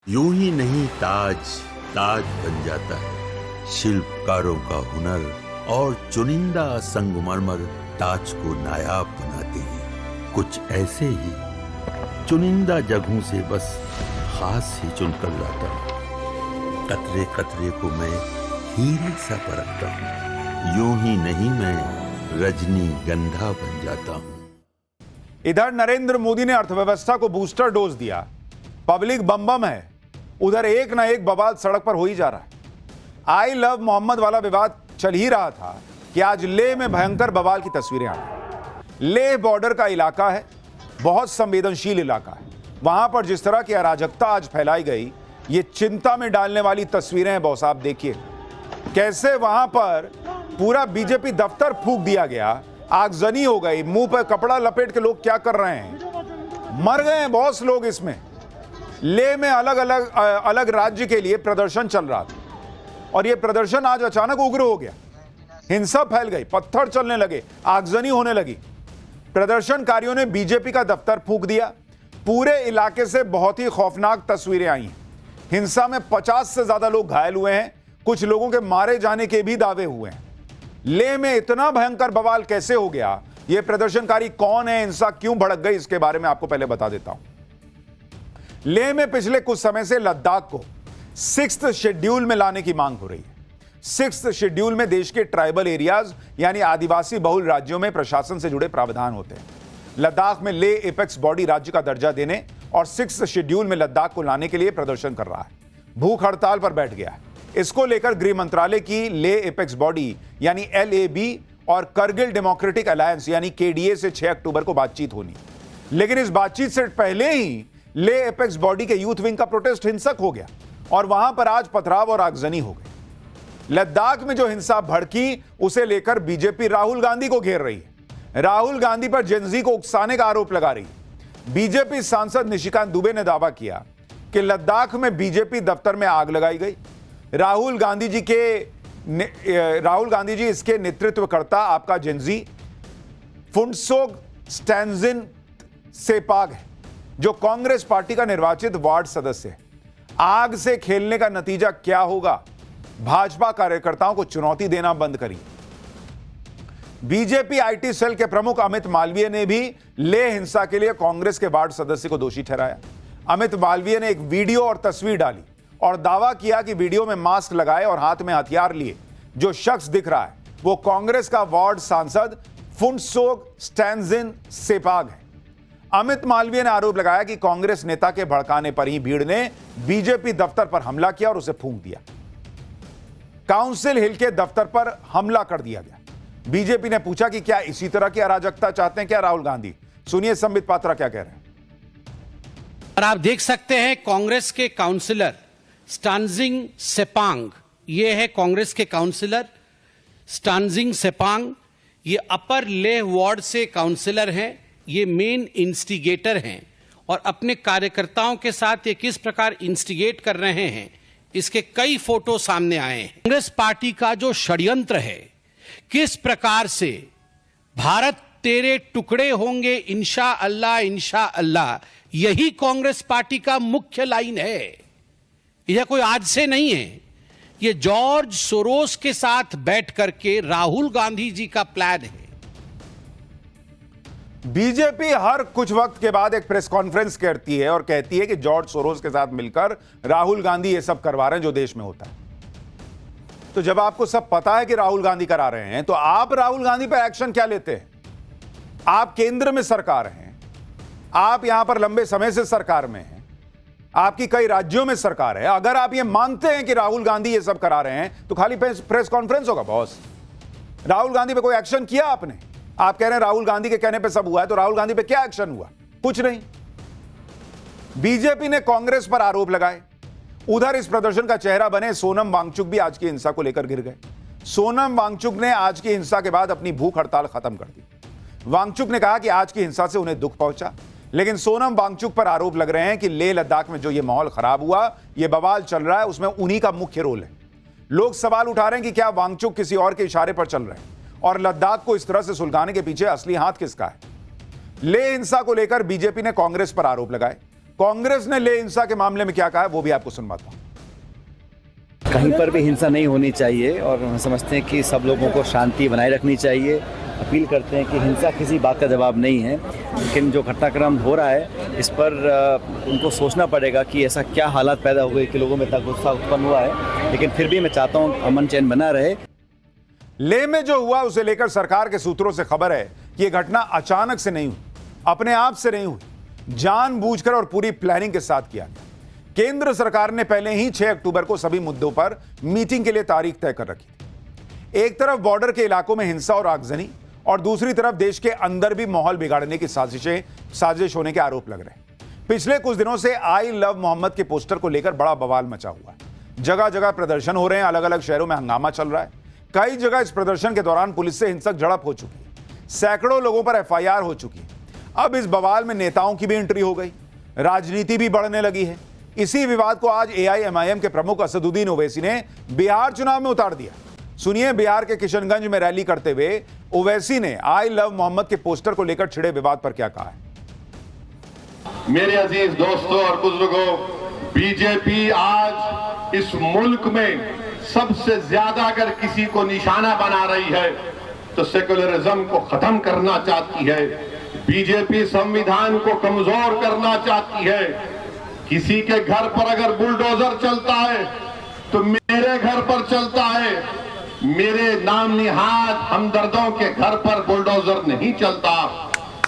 यूं ही नहीं ताज ताज बन जाता है। शिल्पकारों का हुनर और चुनिंदा संगमरमर ताज को नायाब बनाते हैं। कुछ ऐसे ही चुनिंदा जगहों से बस खास ही चुनकर लाता हूँ। कतरे कतरे को मैं हीरे सा परखता हूँ। यूं ही नहीं मैं रजनीगंधा बन जाता हूँ। इधर नरेंद्र मोदी ने अर्थव्यवस्था को बूस्टर डोज दिया, पब्लिक बम बम है, उधर एक ना एक बवाल सड़क पर हो ही जा रहा है। आई लव मोहम्मद वाला विवाद चल ही रहा था कि आज लेह में भयंकर बवाल की तस्वीरें आ गई। लेह बॉर्डर का इलाका है, बहुत संवेदनशील इलाका है। वहां पर जिस तरह की अराजकता आज फैलाई गई, ये चिंता में डालने वाली तस्वीरें हैं। बॉस, आप देखिए कैसे वहां पर पूरा बीजेपी दफ्तर फूंक दिया गया, आगजनी हो गई, मुंह पर कपड़ा लपेट के लोग क्या कर रहे हैं, मर गए हैं बॉस लोग। इसमें लेह में अलग राज्य के लिए प्रदर्शन चल रहा था और यह प्रदर्शन आज अचानक उग्र हो गया। हिंसा फैल गई, पत्थर चलने लगे, आगजनी होने लगी। प्रदर्शनकारियों ने बीजेपी का दफ्तर फूंक दिया। पूरे इलाके से बहुत ही खौफनाक तस्वीरें आई हैं। हिंसा में 50 से ज्यादा लोग घायल हुए हैं, कुछ लोगों के मारे जाने के भी दावे हुए हैं। लेह में इतना भयंकर बवाल कैसे हो गया, यह प्रदर्शनकारी कौन है, हिंसा क्यों भड़क गई, इसके बारे में आपको पहले बता देता हूं। लेह में पिछले कुछ समय से लद्दाख को 6th शेड्यूल में लाने की मांग हो रही है। 6th शेड्यूल में देश के ट्राइबल एरियाज यानी आदिवासी बहुल राज्यों में प्रशासन से जुड़े प्रावधान होते हैं। लद्दाख में लेह एपेक्स बॉडी राज्य का दर्जा देने और 6th शेड्यूल में लद्दाख को लाने के लिए प्रदर्शन कर रहा है। भूख हड़ताल पर बैठ गया है। इसको लेकर गृह मंत्रालय की लेह एपेक्स बॉडी यानी LAB और करगिल डेमोक्रेटिक अलायंस यानी KDA से 6 अक्टूबर को बातचीत होनी। लेकिन इस बातचीत से पहले ही लेह एपेक्स बॉडी के यूथ विंग का प्रोटेस्ट हिंसक हो गया और वहां पर आज पथराव और आगजनी हो गई। लद्दाख में जो हिंसा भड़की, उसे लेकर बीजेपी राहुल गांधी को घेर रही है। राहुल गांधी पर जेनजी को उकसाने का आरोप लगा रही है। बीजेपी सांसद निशिकांत दुबे ने दावा किया कि लद्दाख में बीजेपी दफ्तर में आग लगाई गई। राहुल गांधी जी इसके नेतृत्वकर्ता आपका जेनजी फुंडसोग स्टैंजिन सेपाग है, जो कांग्रेस पार्टी का निर्वाचित वार्ड सदस्य है। आग से खेलने का नतीजा क्या होगा? भाजपा कार्यकर्ताओं को चुनौती देना बंद करिए। बीजेपी IT सेल के प्रमुख अमित मालवीय ने भी लेह हिंसा के लिए कांग्रेस के वार्ड सदस्य को दोषी ठहराया। अमित मालवीय ने एक वीडियो और तस्वीर डाली और दावा किया कि वीडियो में मास्क लगाए और हाथ में हथियार लिए जो शख्स दिख रहा है वो कांग्रेस का वार्ड सांसद फुंडसोग स्टैंजिन सेपाग है। अमित मालवीय ने आरोप लगाया कि कांग्रेस नेता के भड़काने पर ही भीड़ ने बीजेपी दफ्तर पर हमला किया और उसे फूंक दिया। काउंसिल हिल के दफ्तर पर हमला कर दिया गया। बीजेपी ने पूछा कि क्या इसी तरह की अराजकता चाहते हैं क्या राहुल गांधी? सुनिए संबित पात्रा क्या कह रहे हैं। और आप देख सकते हैं कांग्रेस के काउंसिलर स्टानजिंग सेपांग, ये है कांग्रेस के काउंसिलर स्टानजिंग सेपांग। ये अपर लेह वार्ड से काउंसिलर हैं, ये मेन इंस्टिगेटर हैं और अपने कार्यकर्ताओं के साथ ये किस प्रकार इंस्टिगेट कर रहे हैं, इसके कई फोटो सामने आए हैं। कांग्रेस पार्टी का जो षड्यंत्र है, किस प्रकार से भारत तेरे टुकड़े होंगे इंशा अल्लाह, यही कांग्रेस पार्टी का मुख्य लाइन है। यह कोई आज से नहीं है, यह जॉर्ज सोरोस के साथ बैठ करके राहुल गांधी जी का प्लान है। बीजेपी हर कुछ वक्त के बाद एक प्रेस कॉन्फ्रेंस करती है और कहती है कि जॉर्ज सोरोस के साथ मिलकर राहुल गांधी ये सब करवा रहे हैं जो देश में होता है। तो जब आपको सब पता है कि राहुल गांधी करा रहे हैं, तो आप राहुल गांधी पर एक्शन क्या लेते हैं? आप केंद्र में सरकार हैं, आप यहां पर लंबे समय से सरकार में हैं, आपकी कई राज्यों में सरकार है। अगर आप ये मानते हैं कि राहुल गांधी ये सब करा रहे हैं, तो खाली प्रेस कॉन्फ्रेंस होगा बॉस। राहुल गांधी पे कोई एक्शन किया आपने? आप कह रहे हैं राहुल गांधी के कहने पे सब हुआ है, तो राहुल गांधी पे क्या एक्शन हुआ? कुछ नहीं। बीजेपी ने कांग्रेस पर आरोप लगाए। उधर इस प्रदर्शन का चेहरा बने सोनम वांगचुक भी आज की हिंसा को लेकर गिर गए। सोनम वांगचुक ने आज की हिंसा के बाद अपनी भूख हड़ताल खत्म कर दी। वांगचुक ने कहा कि आज की हिंसा से उन्हें दुख पहुंचा, लेकिन सोनम वांगचुक पर आरोप लग रहे हैं कि लेह लद्दाख में जो ये माहौल खराब हुआ, ये बवाल चल रहा है, उसमें उन्हीं का मुख्य रोल है। लोग सवाल उठा रहे हैं कि क्या वांगचुक किसी और के इशारे पर चल रहे हैं और लद्दाख को इस तरह से सुलगाने के पीछे असली हाथ किसका है? लेह हिंसा को लेकर बीजेपी ने कांग्रेस पर आरोप लगाए। कांग्रेस ने ले हिंसा के मामले में क्या कहा है वो भी आपको सुनवाता हूं। कहीं पर भी हिंसा नहीं होनी चाहिए और हम समझते हैं कि सब लोगों को शांति बनाए रखनी चाहिए। अपील करते हैं कि हिंसा किसी बात का जवाब नहीं है, लेकिन जो घटनाक्रम हो रहा है इस पर उनको सोचना पड़ेगा कि ऐसा क्या हालात पैदा हो गए कि लोगों में इतना गुस्सा उत्पन्न हुआ है। लेकिन फिर भी मैं चाहता हूँ अमन चैन बना रहे। लेह में जो हुआ उसे लेकर सरकार के सूत्रों से खबर है कि यह घटना अचानक से नहीं हुई, अपने आप से नहीं हुई, जानबूझकर और पूरी प्लानिंग के साथ किया गया। केंद्र सरकार ने पहले ही 6 अक्टूबर को सभी मुद्दों पर मीटिंग के लिए तारीख तय कर रखी थी। एक तरफ बॉर्डर के इलाकों में हिंसा और आगजनी और दूसरी तरफ देश के अंदर भी माहौल बिगाड़ने की साजिश होने के आरोप लग रहे हैं। पिछले कुछ दिनों से आई लव मोहम्मद के पोस्टर को लेकर बड़ा बवाल मचा हुआ है। जगह जगह प्रदर्शन हो रहे हैं, अलग अलग शहरों में हंगामा चल रहा है। कई जगह इस प्रदर्शन के दौरान पुलिस से हिंसक झड़प हो चुकी है, सैकड़ों लोगों पर FIR हो चुकी है। अब इस बवाल में नेताओं की भी एंट्री हो गई, राजनीति भी बढ़ने लगी है। इसी विवाद को आज AIMIM के प्रमुख असदुद्दीन ओवैसी ने बिहार चुनाव में उतार दिया। सुनिए बिहार के किशनगंज में रैली करते हुए ओवैसी ने आई लव मोहम्मद के पोस्टर को लेकर छिड़े विवाद पर क्या कहा है। मेरे अजीज दोस्तों और बुजुर्गों, बीजेपी आज इस मुल्क में सबसे ज्यादा अगर किसी को निशाना बना रही है तो सेकुलरिज्म को खत्म करना चाहती है। बीजेपी संविधान को कमजोर करना चाहती है। किसी के घर पर अगर बुलडोजर चलता है तो मेरे घर पर चलता है। मेरे नाम निहाद हमदर्दों के घर पर बुलडोजर नहीं चलता।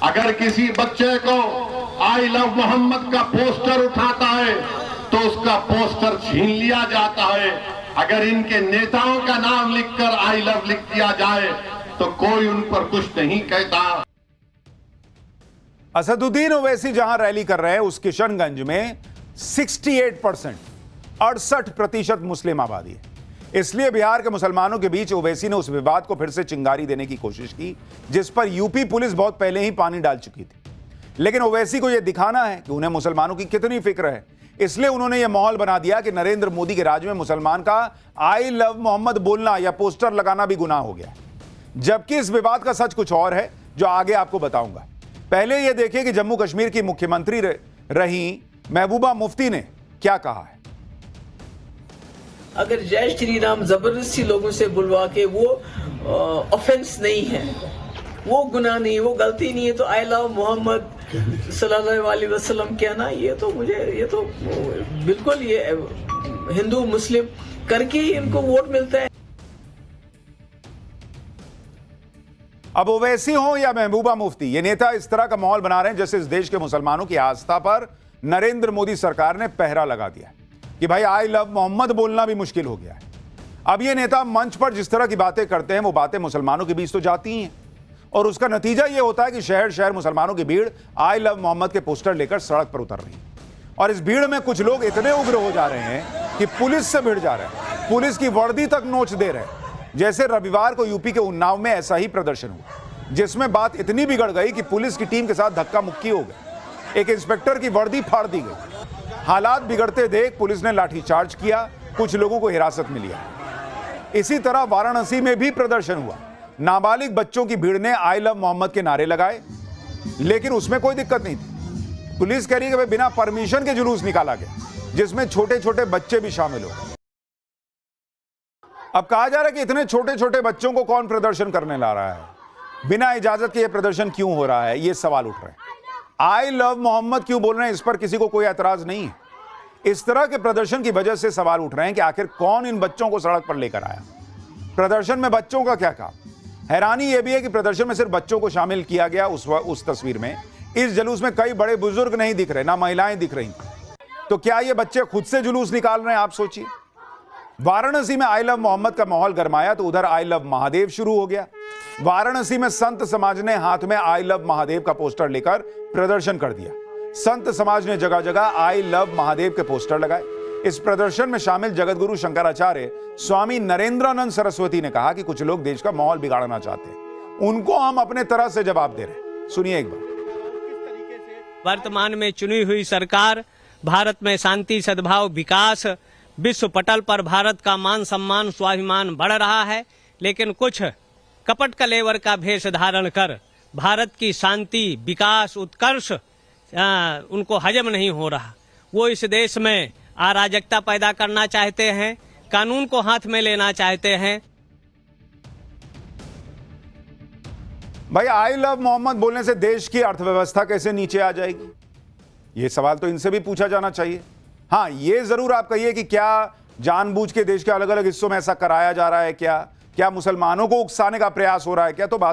अगर किसी बच्चे को आई लव मोहम्मद का पोस्टर उठाता है तो उसका पोस्टर छीन लिया जाता है। अगर इनके नेताओं का नाम लिखकर आई लव लिख दिया जाए तो कोई उन पर कुछ नहीं कहता। असदुद्दीन ओवैसी जहां रैली कर रहे हैं उस किशनगंज में 68% मुस्लिम आबादी है। इसलिए बिहार के मुसलमानों के बीच ओवैसी ने उस विवाद को फिर से चिंगारी देने की कोशिश की जिस पर यूपी पुलिस बहुत पहले ही पानी डाल चुकी थी। लेकिन ओवैसी को यह दिखाना है कि उन्हें मुसलमानों की कितनी फिक्र है, इसलिए उन्होंने यह माहौल बना दिया कि नरेंद्र मोदी के राज में मुसलमान का आई लव मोहम्मद बोलना या पोस्टर लगाना भी गुनाह हो गया। जबकि इस विवाद का सच कुछ और है जो आगे आपको बताऊंगा। पहले यह देखिए कि जम्मू कश्मीर की मुख्यमंत्री रही महबूबा मुफ्ती ने क्या कहा है। अगर जय श्री राम जबरदस्ती लोगों से बुलवा के वो ऑफेंस नहीं है, वो गुनाह नहीं है, वो गलती नहीं है, तो आई लव मोहम्मद सल्लल्लाहु अलैहि वसल्लम कहना ये तो बिल्कुल ये हिंदू मुस्लिम करके ही इनको वोट मिलता है। अब ओवैसी हो या महबूबा मुफ्ती, ये नेता इस तरह का माहौल बना रहे हैं जैसे इस देश के मुसलमानों की आस्था पर नरेंद्र मोदी सरकार ने पहरा लगा दिया कि भाई आई लव मोहम्मद बोलना भी मुश्किल हो गया है। अब ये नेता मंच पर जिस तरह की बातें करते हैं वो बातें मुसलमानों के बीच तो जाती ही हैं और उसका नतीजा ये होता है कि शहर शहर मुसलमानों की भीड़ आई लव मोहम्मद के पोस्टर लेकर सड़क पर उतर रही है। और इस भीड़ में कुछ लोग इतने उग्र हो जा रहे हैं कि पुलिस से भिड़ जा रहे हैं, पुलिस की वर्दी तक नोच दे रहे हैं। जैसे रविवार को यूपी के उन्नाव में ऐसा ही प्रदर्शन हुआ जिसमें बात इतनी बिगड़ गई कि पुलिस की टीम के साथ धक्का मुक्की हो गई, एक इंस्पेक्टर की वर्दी फाड़ दी गई। हालात बिगड़ते देख पुलिस ने लाठीचार्ज किया, कुछ लोगों को हिरासत में लिया। इसी तरह वाराणसी में भी प्रदर्शन हुआ। नाबालिग बच्चों की भीड़ ने आई लव मोहम्मद के नारे लगाए, लेकिन उसमें कोई दिक्कत नहीं थी। पुलिस कह रही है कि बिना परमिशन के जुलूस निकाला गया जिसमें छोटे छोटे बच्चे भी शामिल हो। अब कहा जा रहा है कि इतने छोटे छोटे बच्चों को कौन प्रदर्शन करने ला रहा है, बिना इजाजत के यह प्रदर्शन क्यों हो रहा है, ये सवाल उठ रहे हैं। आई लव मोहम्मद क्यों बोल रहे हैं, इस पर किसी को कोई एतराज नहीं है। इस तरह के प्रदर्शन की वजह से सवाल उठ रहे हैं कि आखिर कौन इन बच्चों को सड़क पर लेकर आया, प्रदर्शन में बच्चों का क्या काम। हैरानी यह भी है कि प्रदर्शन में सिर्फ बच्चों को शामिल किया गया। उस तस्वीर में, इस जुलूस में कई बड़े बुजुर्ग नहीं दिख रहे, ना महिलाएं दिख रही। तो क्या ये बच्चे खुद से जुलूस निकाल रहे हैं, आप सोचिए। वाराणसी में आई लव मोहम्मद का माहौल गरमाया तो उधर आई लव महादेव शुरू हो गया। वाराणसी में संत समाज ने हाथ में आई लव महादेव का पोस्टर लेकर प्रदर्शन कर दिया। संत समाज ने जगह जगह आई लव महादेव के पोस्टर लगाए। इस प्रदर्शन में शामिल जगतगुरु शंकराचार्य स्वामी नरेंद्रानंद सरस्वती ने कहा कि कुछ लोग देश का माहौल बिगाड़ना चाहते हैं, उनको हम अपने तरह से जवाब दे रहे हैं। सुनिए एक बार। वर्तमान में चुनी हुई सरकार भारत में शांति, सद्भाव, विकास, विश्व पटल पर भारत का मान सम्मान, स्वाभिमान बढ़ रहा है, लेकिन कुछ कपट कलेवर का भेष धारण कर भारत की शांति, विकास, उत्कर्ष उनको हजम नहीं हो रहा। वो इस देश में अराजकता पैदा करना चाहते हैं, कानून को हाथ में लेना चाहते हैं। भाई आई लव मोहम्मद बोलने से देश की अर्थव्यवस्था कैसे नीचे आ जाएगी? ये सवाल तो इनसे भी पूछा जाना चाहिए। हाँ, ये जरूर आप कहिए कि क्या जानबूझ के देश के अलग अलग हिस्सों में ऐसा कराया जा रहा है, क्या मुसलमानों को उकसाने का प्रयास हो रहा है क्या? तो बात